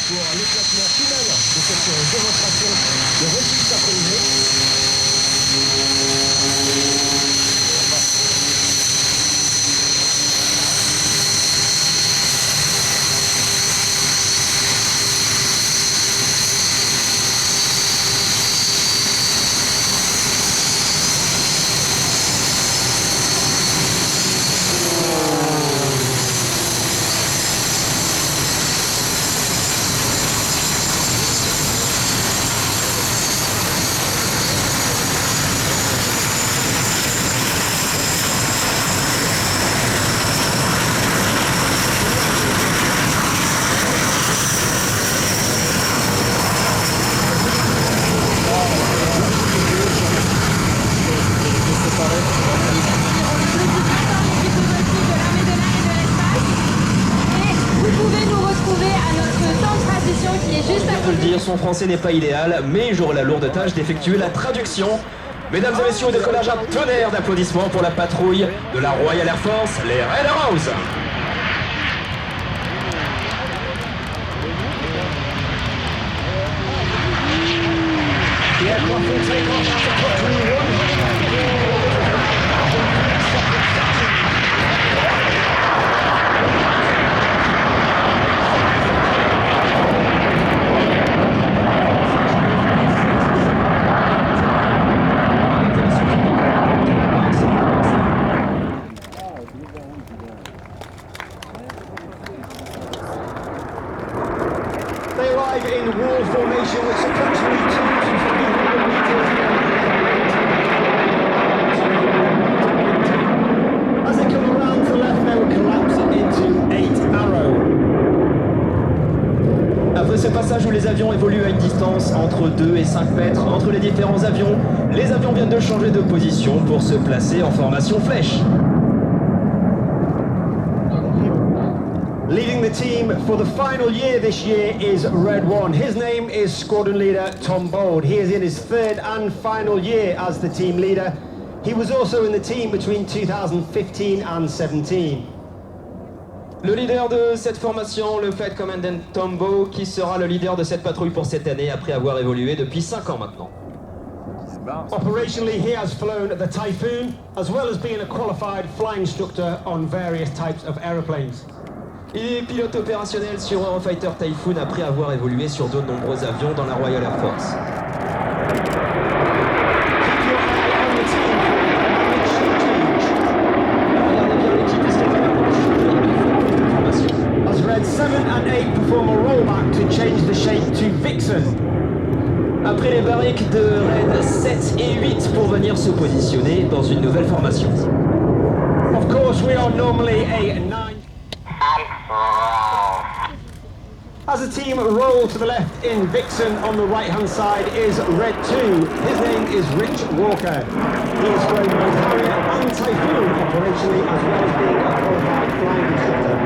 pour l'éclatement final de cette démonstration de repli synchronisé. Son français n'est pas idéal, mais j'aurai la lourde tâche d'effectuer la traduction. Mesdames et messieurs, au décollage, un tonnerre d'applaudissements pour la patrouille de la Royal Air Force, les Red Arrows. In wall formation, it's approximately 2 to 300 meters. As they come around to the left, they will collapse into 8 arrow. Après ce passage où les avions évoluent à une distance entre 2 et 5 mètres entre les différents avions, les avions viennent de changer de position pour se placer en formation flèche. Leading the team for the final year this year is Red One. His name is Squadron Leader Tom Bold. He is in his third and final year as the team leader. He was also in the team between 2015 and 17. Le leader de cette formation, le Flight Commandant Tom Bow, qui sera le leader de cette patrouille pour cette année après avoir évolué depuis 5 ans maintenant. Operationally, he has flown the Typhoon, as well as being a qualified flying instructor on various types of aeroplanes. Il est pilote opérationnel sur Eurofighter Typhoon après avoir évolué sur de nombreux avions dans la Royal Air Force. Regardez bien l'équipe, est-ce qu'elle va changer une formation. As Red 7 and 8 perform a rollback to change the shape to Vixen. Après les barriques de Red 7 et 8 pour venir se positionner dans une nouvelle formation. Of course, we are normally a 9. As the team roll to the left in Vixen, on the right-hand side is Red 2. His name is Rich Walker. He is flown both Harrier and Typhoon operationally, as well as being a qualified flying instructor.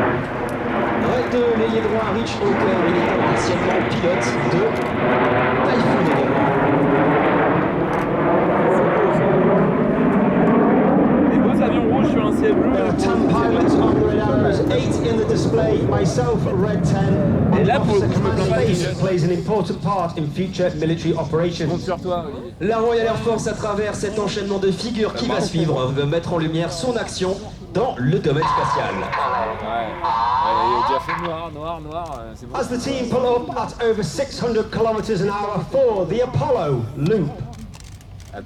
Red 2, l'ailier droit Rich Walker, il est anciennement pilote de Typhoon également. Les beaux avions rouges sur un ciel bleu. There are 10 pilots on the Red Arrows, 8 in the display, myself Red 10, and Officer Command Space plays an important part in future military operations. La Royal Air Force, à travers cet enchaînement de figures qui va suivre, veut mettre en lumière son action dans le domaine spatial. As the team pull up at over 600 kilometers an hour for the Apollo loop.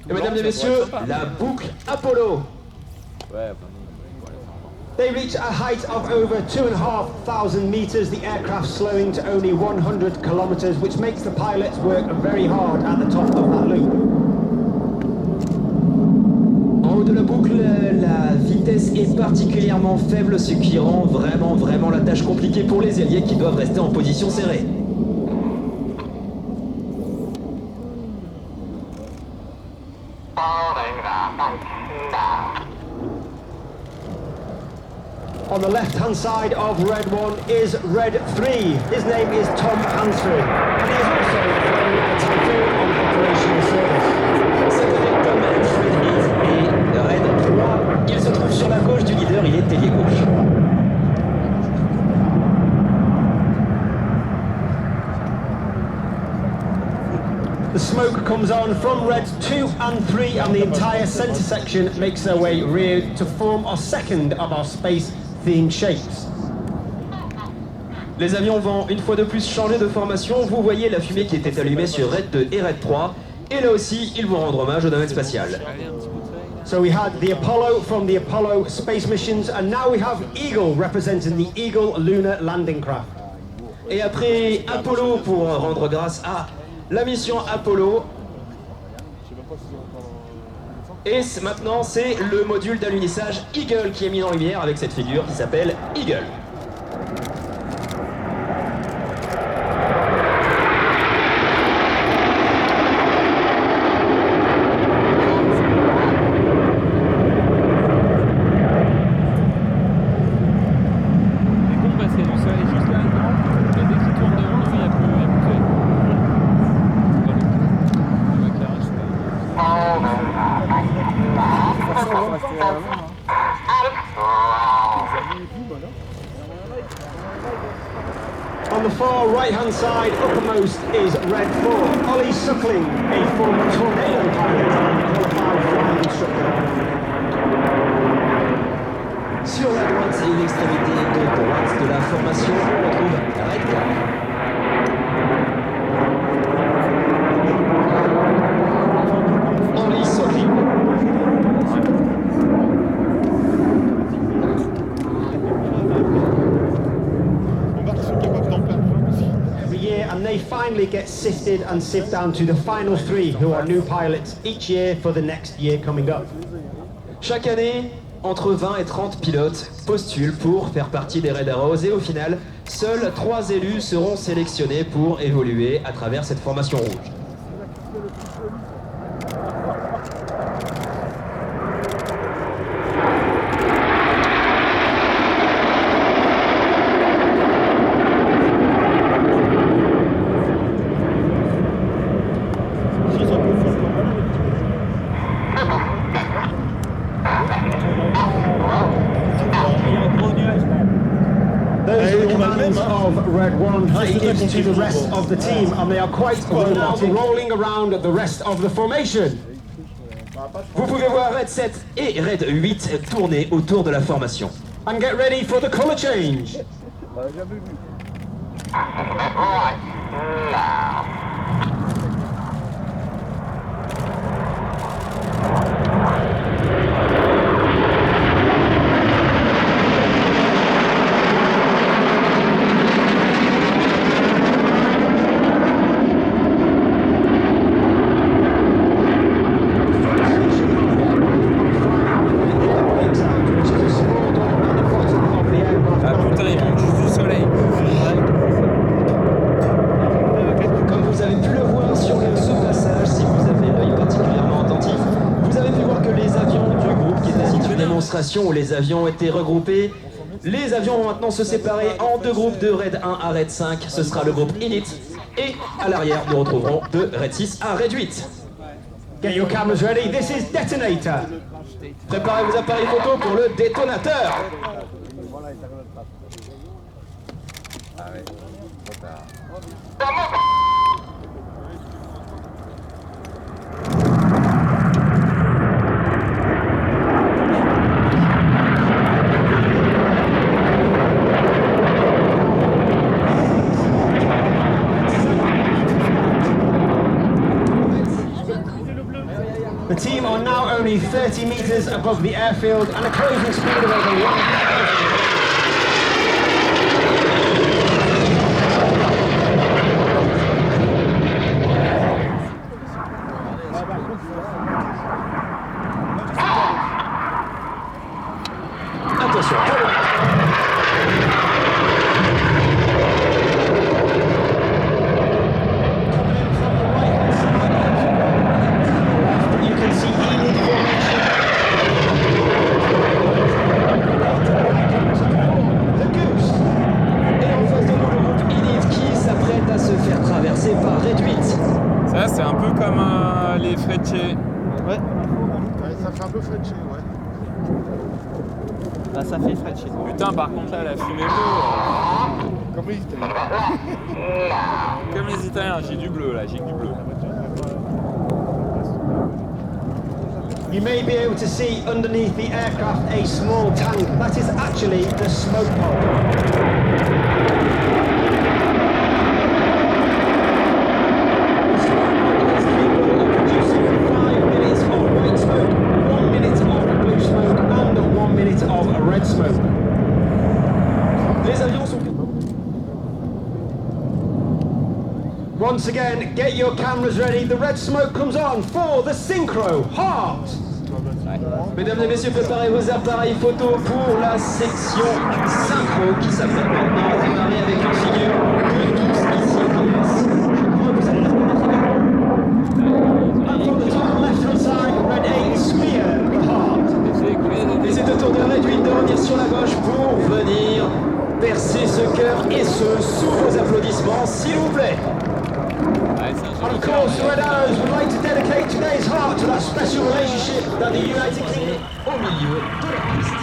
Et mesdames et messieurs, la boucle Apollo. They reach a height of over 2,500 meters, the aircraft slowing to only 100 kilometers, which makes the pilots work very hard at the top of that loop. En haut de la boucle, la vitesse est particulièrement faible, ce qui rend vraiment la tâche compliquée pour les ailiers qui doivent rester en position serrée. On the left-hand side of Red 1 is Red 3. His name is Tom Hansford, and he is also flying a Typhoon on operational service. Tom Hansford et Red 3, il se trouve sur la gauche du leader, il est ailier gauche. The smoke comes on from Red 2 and 3 and the entire centre section makes their way rear to form our second of our space-themed shapes. Les avions vont une fois de plus changer de formation. Vous voyez la fumée qui était allumée sur Red 2 et Red 3. Et là aussi, ils vont rendre hommage au domaine spatial. So we had the Apollo from the Apollo space missions and now we have Eagle representing the Eagle lunar landing craft. Et après Apollo pour rendre grâce à la mission Apollo. Et maintenant, c'est le module d'alunissage Eagle qui est mis en lumière avec cette figure qui s'appelle Eagle. On the far right-hand side, uppermost is Red 4. Ollie Suckling, a former Tornado pilot and qualified flying instructor. Sur la droite et l'extrémité de droite de la formation, on retrouve Red 4. Ollie Suckling. And they finally get sifted and sieved down to the final 3 who are new pilots each year for the next year coming up. Chaque année, entre 20 et 30 pilotes postulent pour faire partie des Red Arrows et au final, seuls 3 élus seront sélectionnés pour évoluer à travers cette formation rouge. Those are the commands of Red 1 that gives to the rest of the team, and they are quite robotic, rolling around the rest of the formation. Vous pouvez voir Red 7 et Red 8 tourner autour de la formation. And get ready for the colour change. Où les avions étaient regroupés. Les avions vont maintenant se séparer en 2 groupes de Red 1 à Red 5. Ce sera le groupe Init. Et à l'arrière, nous retrouverons de Red 6 à Red 8. Get your cameras ready, this is Detonator. Préparez vos appareils photo pour le détonateur. The team are now only 30 metres above the airfield and a closing speed of over 1,000. Attention. Ça, c'est un peu comme les Frecce. Ouais. Ça fait un peu Frecce, ouais. Là, ça fait Frecce. Putain, par contre, là, la fumée bleue. Comme les Italiens. Comme les Italiens, j'ai du bleu, là, j'ai du bleu. You may be able to see underneath the aircraft a small tank. That is actually the smoke pod. Once again, get your cameras ready. The red smoke comes on for the Synchro Heart. Mesdames et messieurs, préparez vos appareils photo pour la section synchro qui s'apprête maintenant à démarrer avec une figure de tous ici à Nice. Je crois que vous allez la reconnaître. And from the top left-hand side, red 8, Spear the Heart. Et c'est au tour de Red 8 de revenir sur la gauche pour venir percer ce cœur et ce sous vos applaudissements, s'il vous plaît. And of course, Red Arrows would like to dedicate today's heart to that special relationship that the United Kingdom Au milieu de la piste.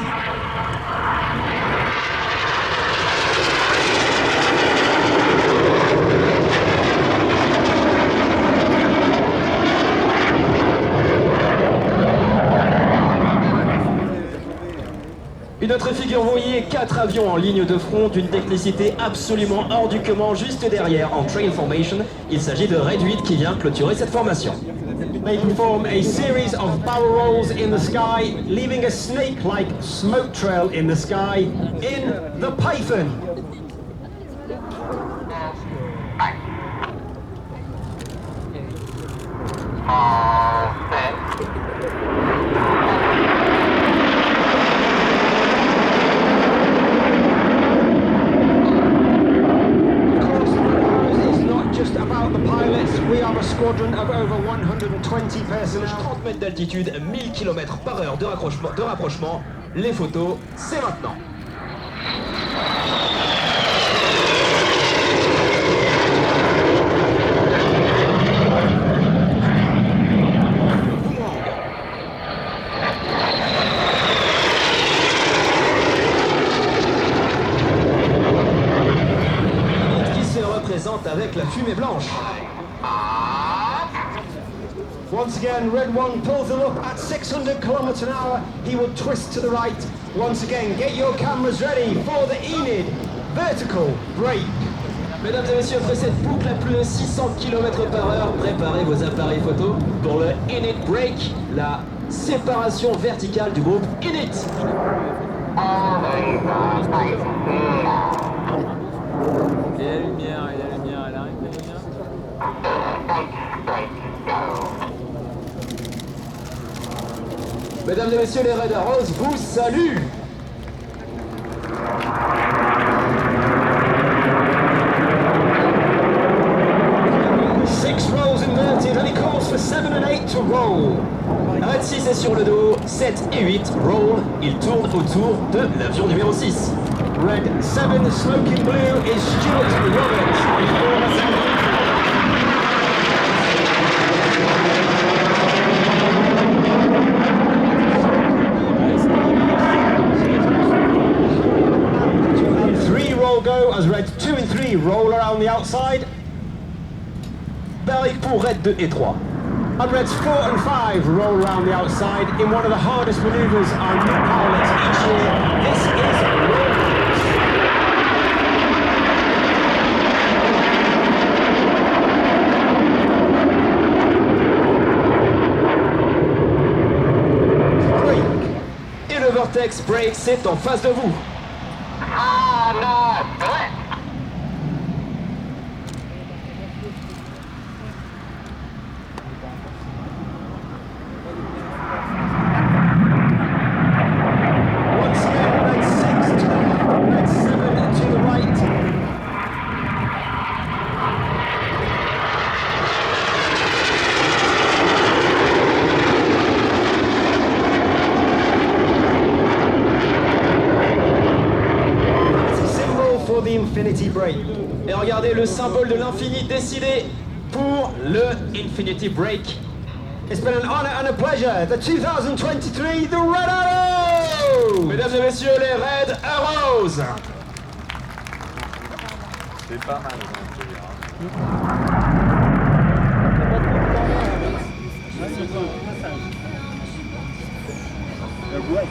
Une autre figure, vous voyez 4 avions en ligne de front d'une technicité absolument hors du commun juste derrière en trail formation. Il s'agit de Red 8 qui vient clôturer cette formation. They perform a series of barrel rolls in the sky, leaving a snake-like smoke trail in the sky in the Python. Squadron of over 120 personnel. 30 mètres d'altitude, 1000 km/h de rapprochement. Les photos, c'est maintenant. Qui se représente avec la fumée blanche. Once again, Red 1 pulls them up at 600 km an hour. He will twist to the right. Once again, get your cameras ready for the Enid vertical brake. Mesdames et messieurs, après cette boucle à plus de 600 km/h, préparez vos appareils photo pour le Enid Brake, la séparation verticale du groupe Enid. Et la lumière, elle arrive la lumière. Mesdames et messieurs, les Red Arrows vous saluent. Six rolls inverted and he calls for 7 and 8 to roll. Red 6 est sur le dos, 7 et 8 roll. Il tourne autour de l'avion numéro 6. Red 7 smoking blue is Stuart Roberts. 3 roll go as Red 2 and 3 roll around the outside. Pareil pour Red 2 et 3. And Reds 4 and 5 roll around the outside in one of the hardest manoeuvres on new pilots each year. This is roll Et le Vortex Brake, c'est en face de vous. Once again, Red 6 to the left, Red 7 to the right. It's a symbol for the Infinity Break. Et regardez le symbole de l'infini décidé pour le Infinity Break. It's been an honor and a pleasure. The 2023, the Red Arrows! Mesdames et messieurs, les Red Arrows. C'est pas mal, hein. La boîte.